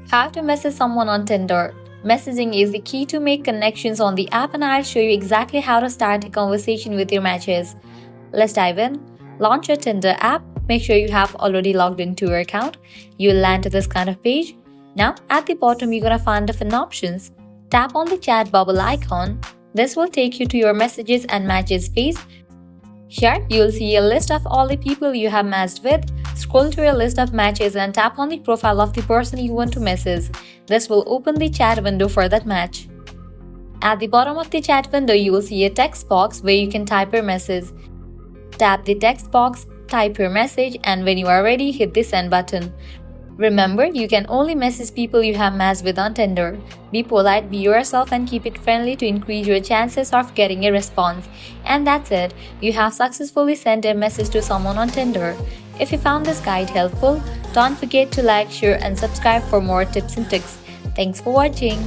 How to message someone on Tinder. Messaging is the key to make connections on the app, and I'll show you exactly how to start a conversation with your matches. Let's dive in. Launch your Tinder app. Make sure you have already logged into your account. You'll land to this kind of page. Now, at the bottom, you're gonna find different options. Tap on the chat bubble icon. This will take you to your messages and matches page. Here, you'll see a list of all the people you have matched with. Scroll to your list of matches and tap on the profile of the person you want to message. This will open the chat window for that match. At the bottom of the chat window, you will see a text box where you can type your message. Tap the text box, type your message, and when you are ready, hit the send button. Remember, you can only message people you have matched with on Tinder. Be polite, be yourself, and keep it friendly to increase your chances of getting a response. And that's it. You have successfully sent a message to someone on Tinder. If you found this guide helpful, don't forget to like, share, and subscribe for more tips and tricks. Thanks for watching.